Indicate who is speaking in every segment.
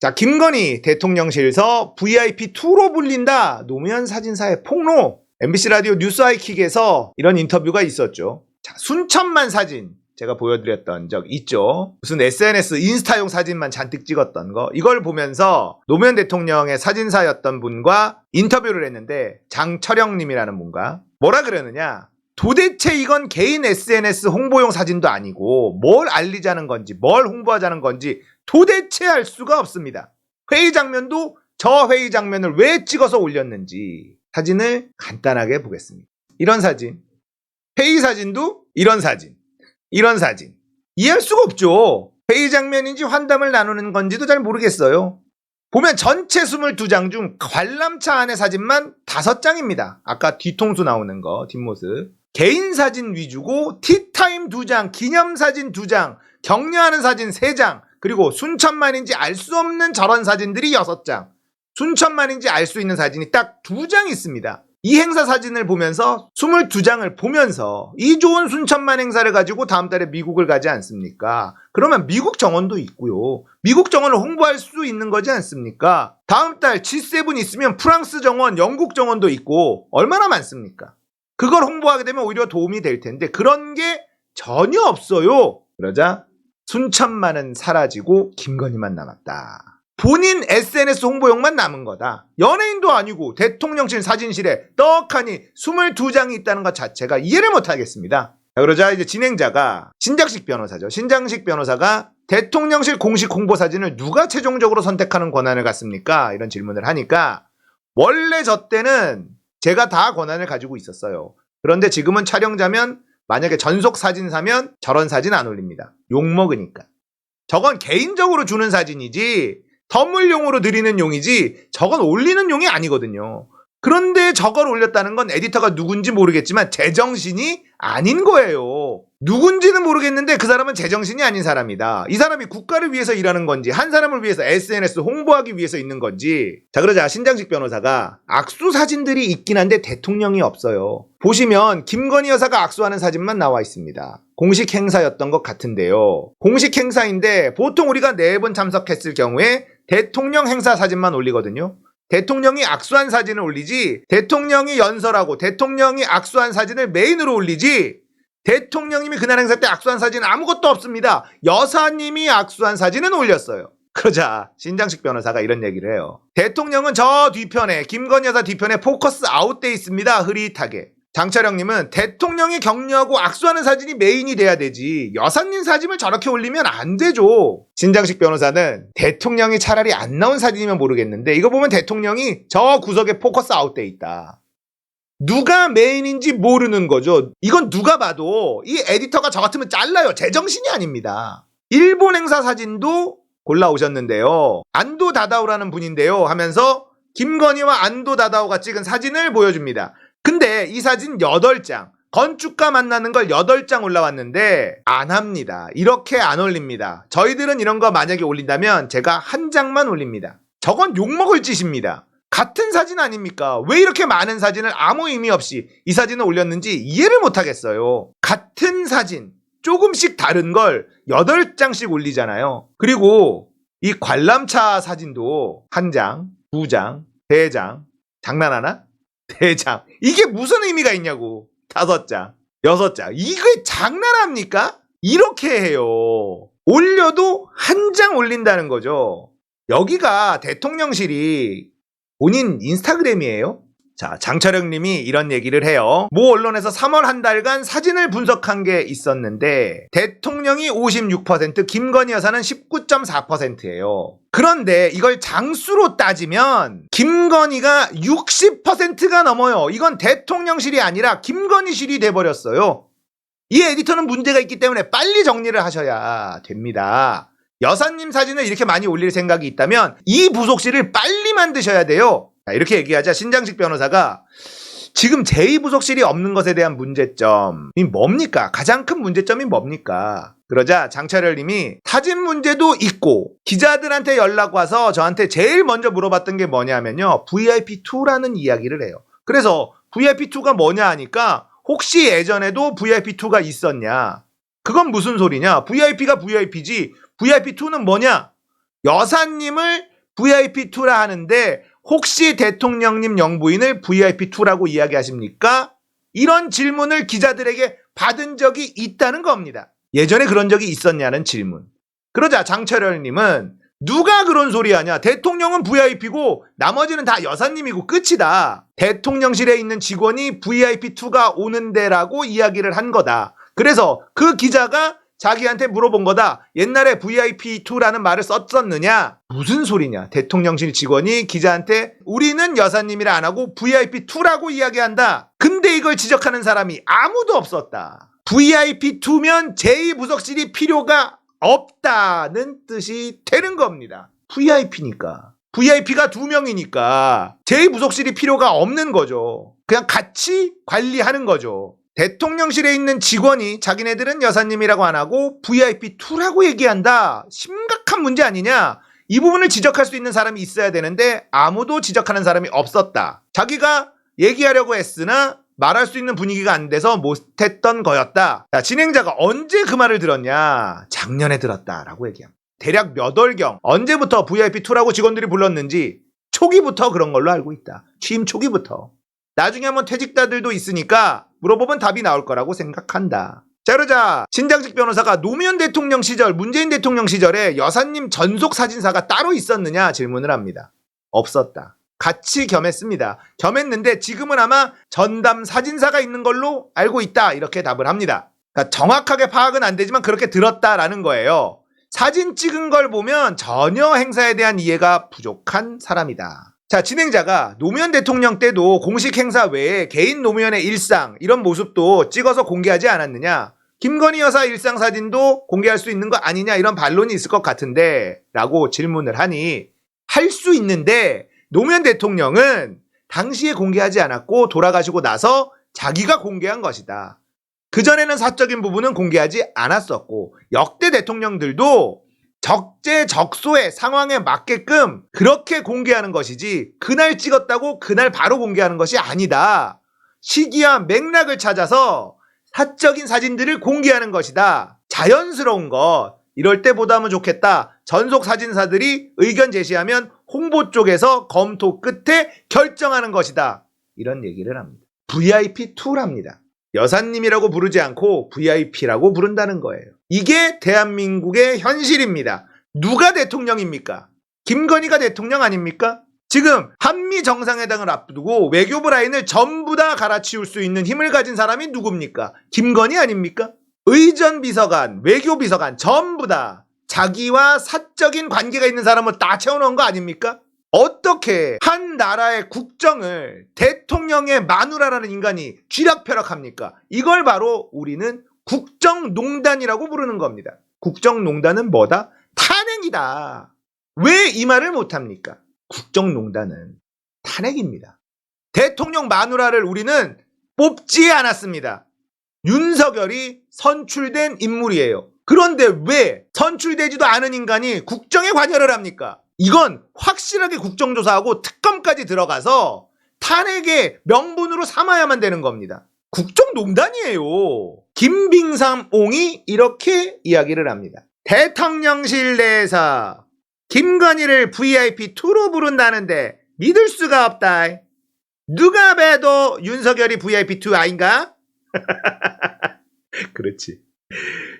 Speaker 1: 자, 김건희 대통령실서 VIP2로 불린다. 노무현 사진사의 폭로. MBC 라디오 뉴스 하이킥에서 이런 인터뷰가 있었죠. 자, 순천만 사진 제가 보여드렸던 적 있죠. 무슨 SNS 인스타용 사진만 잔뜩 찍었던 거. 이걸 보면서 노무현 대통령의 사진사였던 분과 인터뷰를 했는데 장철영님이라는 분과 뭐라 그러느냐. 도대체 이건 개인 SNS 홍보용 사진도 아니고 뭘 알리자는 건지 뭘 홍보하자는 건지 도대체 알 수가 없습니다. 회의 장면도 저 회의 장면을 왜 찍어서 올렸는지 사진을 간단하게 보겠습니다. 이런 사진, 회의 사진도 이런 사진, 이런 사진. 이해할 수가 없죠. 회의 장면인지 환담을 나누는 건지도 잘 모르겠어요. 보면 전체 22장 중 관람차 안의 사진만 5장입니다. 아까 뒤통수 나오는 거, 뒷모습. 개인 사진 위주고 티타임 2장, 기념사진 2장, 격려하는 사진 3장, 그리고 순천만인지 알 수 없는 저런 사진들이 6장, 순천만인지 알 수 있는 사진이 딱 2장 있습니다. 이 행사 사진을 보면서 22장을 보면서 이 좋은 순천만 행사를 가지고 다음 달에 미국을 가지 않습니까? 그러면 미국 정원도 있고요. 미국 정원을 홍보할 수 있는 거지 않습니까? 다음 달 G7 있으면 프랑스 정원, 영국 정원도 있고 얼마나 많습니까? 그걸 홍보하게 되면 오히려 도움이 될 텐데 그런 게 전혀 없어요. 그러자 순천만은 사라지고 김건희만 남았다. 본인 SNS 홍보용만 남은 거다. 연예인도 아니고 대통령실 사진실에 떡하니 22장이 있다는 것 자체가 이해를 못하겠습니다. 자, 그러자 이제 진행자가 신장식 변호사죠. 신장식 변호사가 대통령실 공식 홍보 사진을 누가 최종적으로 선택하는 권한을 갖습니까? 이런 질문을 하니까 원래 저 때는 제가 다 권한을 가지고 있었어요. 그런데 지금은 촬영자면 만약에 전속 사진사면 저런 사진 안 올립니다. 욕먹으니까. 저건 개인적으로 주는 사진이지 선물용으로 드리는 용이지 저건 올리는 용이 아니거든요. 그런데 저걸 올렸다는 건 에디터가 누군지 모르겠지만 제정신이 아닌 거예요. 누군지는 모르겠는데 그 사람은 제정신이 아닌 사람이다. 이 사람이 국가를 위해서 일하는 건지 한 사람을 위해서 SNS 홍보하기 위해서 있는 건지. 자, 그러자 신장식 변호사가 악수 사진들이 있긴 한데 대통령이 없어요. 보시면 김건희 여사가 악수하는 사진만 나와 있습니다. 공식 행사였던 것 같은데요. 공식 행사인데 보통 우리가 4번 참석했을 경우에 대통령 행사 사진만 올리거든요. 대통령이 악수한 사진을 올리지 대통령이 연설하고 대통령이 악수한 사진을 메인으로 올리지 대통령님이 그날 행사 때 악수한 사진은 아무것도 없습니다. 여사님이 악수한 사진은 올렸어요. 그러자 신장식 변호사가 이런 얘기를 해요. 대통령은 저 뒤편에 김건희 여사 뒤편에 포커스 아웃돼 있습니다. 흐릿하게. 장철영님은 대통령이 격려하고 악수하는 사진이 메인이 돼야 되지 여사님 사진을 저렇게 올리면 안 되죠. 신장식 변호사는 대통령이 차라리 안 나온 사진이면 모르겠는데 이거 보면 대통령이 저 구석에 포커스 아웃돼 있다. 누가 메인인지 모르는 거죠. 이건 누가 봐도 이 에디터가 저 같으면 잘라요. 제정신이 아닙니다. 일본 행사 사진도 골라오셨는데요. 안도 다다오라는 분인데요 하면서 김건희와 안도 다다오가 찍은 사진을 보여줍니다. 근데 이 사진 8장, 건축가 만나는 걸 8장 올라왔는데 안 합니다. 이렇게 안 올립니다. 저희들은 이런 거 만약에 올린다면 제가 1장만 올립니다. 저건 욕먹을 짓입니다. 같은 사진 아닙니까? 왜 이렇게 많은 사진을 아무 의미 없이 이 사진을 올렸는지 이해를 못하겠어요. 같은 사진, 조금씩 다른 걸 8장씩 올리잖아요. 그리고 이 관람차 사진도 1장, 2장, 3장, 장난하나? 4장. 이게 무슨 의미가 있냐고. 5장, 6장. 이게 장난합니까? 이렇게 해요. 올려도 1장 올린다는 거죠. 여기가 대통령실이 본인 인스타그램이에요? 자, 장철영님이 이런 얘기를 해요. 모 언론에서 3월 한 달간 사진을 분석한 게 있었는데 대통령이 56%, 김건희 여사는 19.4%예요. 그런데 이걸 장수로 따지면 김건희가 60%가 넘어요. 이건 대통령실이 아니라 김건희실이 돼버렸어요. 이 에디터는 문제가 있기 때문에 빨리 정리를 하셔야 됩니다. 여사님 사진을 이렇게 많이 올릴 생각이 있다면 이 부속실을 빨리 만드셔야 돼요. 자, 이렇게 얘기하자 신장식 변호사가 지금 제2부속실이 없는 것에 대한 문제점이 뭡니까? 가장 큰 문제점이 뭡니까? 그러자 장철열님이 사진 문제도 있고 기자들한테 연락 와서 저한테 제일 먼저 물어봤던 게 뭐냐면요. VIP2라는 이야기를 해요. 그래서 VIP2가 뭐냐 하니까 혹시 예전에도 VIP2가 있었냐? 그건 무슨 소리냐? VIP가 VIP지 VIP2는 뭐냐? 여사님을 VIP2라 하는데 혹시 대통령님 영부인을 VIP2라고 이야기하십니까? 이런 질문을 기자들에게 받은 적이 있다는 겁니다. 예전에 그런 적이 있었냐는 질문. 그러자 장철열님은 누가 그런 소리 하냐? 대통령은 VIP고 나머지는 다 여사님이고 끝이다. 대통령실에 있는 직원이 VIP2가 오는 데라고 이야기를 한 거다. 그래서 그 기자가 자기한테 물어본 거다. 옛날에 VIP2라는 말을 썼었느냐? 무슨 소리냐? 대통령실 직원이 기자한테 우리는 여사님이라 안 하고 VIP2라고 이야기한다. 근데 이걸 지적하는 사람이 아무도 없었다. VIP2면 제2부속실이 필요가 없다는 뜻이 되는 겁니다. VIP니까. VIP가 2명이니까 제2부속실이 필요가 없는 거죠. 그냥 같이 관리하는 거죠. 대통령실에 있는 직원이 자기네들은 여사님이라고 안 하고 VIP2라고 얘기한다. 심각한 문제 아니냐? 이 부분을 지적할 수 있는 사람이 있어야 되는데 아무도 지적하는 사람이 없었다. 자기가 얘기하려고 했으나 말할 수 있는 분위기가 안 돼서 못했던 거였다. 자, 진행자가 언제 그 말을 들었냐? 작년에 들었다라고 얘기합니다. 대략 몇 월경 언제부터 VIP2라고 직원들이 불렀는지 초기부터 그런 걸로 알고 있다. 취임 초기부터. 나중에 한번 퇴직자들도 있으니까 물어보면 답이 나올 거라고 생각한다. 자, 그러자 신장식 변호사가 노무현 대통령 시절, 문재인 대통령 시절에 여사님 전속 사진사가 따로 있었느냐 질문을 합니다. 없었다. 같이 겸했습니다. 겸했는데 지금은 아마 전담 사진사가 있는 걸로 알고 있다. 이렇게 답을 합니다. 그러니까 정확하게 파악은 안 되지만 그렇게 들었다라는 거예요. 사진 찍은 걸 보면 전혀 행사에 대한 이해가 부족한 사람이다. 자, 진행자가 노무현 대통령 때도 공식 행사 외에 개인 노무현의 일상 이런 모습도 찍어서 공개하지 않았느냐. 김건희 여사 일상 사진도 공개할 수 있는 거 아니냐 이런 반론이 있을 것 같은데 라고 질문을 하니 할 수 있는데 노무현 대통령은 당시에 공개하지 않았고 돌아가시고 나서 자기가 공개한 것이다. 그전에는 사적인 부분은 공개하지 않았었고 역대 대통령들도 적재적소의 상황에 맞게끔 그렇게 공개하는 것이지 그날 찍었다고 그날 바로 공개하는 것이 아니다. 시기와 맥락을 찾아서 사적인 사진들을 공개하는 것이다. 자연스러운 것. 이럴 때 보다 하면 좋겠다. 전속 사진사들이 의견 제시하면 홍보 쪽에서 검토 끝에 결정하는 것이다. 이런 얘기를 합니다. VIP2랍니다. 여사님이라고 부르지 않고 VIP라고 부른다는 거예요. 이게 대한민국의 현실입니다. 누가 대통령입니까? 김건희가 대통령 아닙니까? 지금 한미 정상회담을 앞두고 외교부 라인을 전부 다 갈아치울 수 있는 힘을 가진 사람이 누굽니까? 김건희 아닙니까? 의전비서관, 외교비서관 전부 다 자기와 사적인 관계가 있는 사람을 다 채워놓은 거 아닙니까? 어떻게 한 나라의 국정을 대통령의 마누라라는 인간이 쥐락펴락합니까? 이걸 바로 우리는 국정농단이라고 부르는 겁니다. 국정농단은 뭐다? 탄핵이다. 왜 이 말을 못합니까? 국정농단은 탄핵입니다. 대통령 마누라를 우리는 뽑지 않았습니다. 윤석열이 선출된 인물이에요. 그런데 왜 선출되지도 않은 인간이 국정에 관여를 합니까? 이건 확실하게 국정조사하고 특검까지 들어가서 탄핵의 명분으로 삼아야만 되는 겁니다. 국정농단이에요. 김빙삼옹이 이렇게 이야기를 합니다. 대통령실 내에서 김건희를 VIP2로 부른다는데 믿을 수가 없다. 누가 봐도 윤석열이 VIP2 아닌가? 그렇지.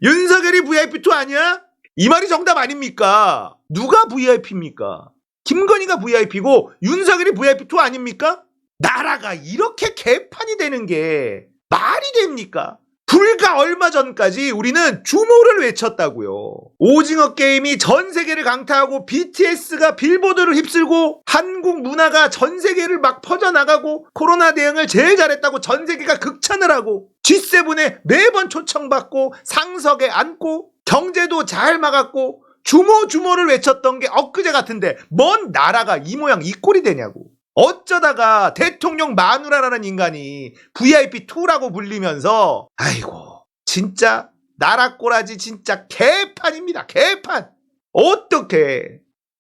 Speaker 1: 윤석열이 VIP2 아니야? 이 말이 정답 아닙니까? 누가 VIP입니까? 김건희가 VIP고 윤석열이 VIP2 아닙니까? 나라가 이렇게 개판이 되는 게 말이 됩니까? 불과 얼마 전까지 우리는 주모를 외쳤다고요. 오징어 게임이 전 세계를 강타하고 BTS가 빌보드를 휩쓸고 한국 문화가 전 세계를 막 퍼져나가고 코로나 대응을 제일 잘했다고 전 세계가 극찬을 하고 G7에 매번 초청받고 상석에 앉고 경제도 잘 막았고 주모를 외쳤던 게 엊그제 같은데 뭔 나라가 이 모양 이 꼴이 되냐고. 어쩌다가 대통령 마누라라는 인간이 VIP2라고 불리면서 아이고 진짜 나라 꼬라지 진짜 개판입니다. 개판. 어떻게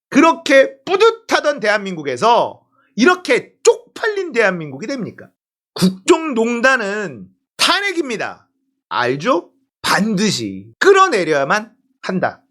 Speaker 1: 그렇게 뿌듯하던 대한민국에서 이렇게 쪽팔린 대한민국이 됩니까? 국정농단은 탄핵입니다. 알죠? 반드시 끌어내려야만 한다.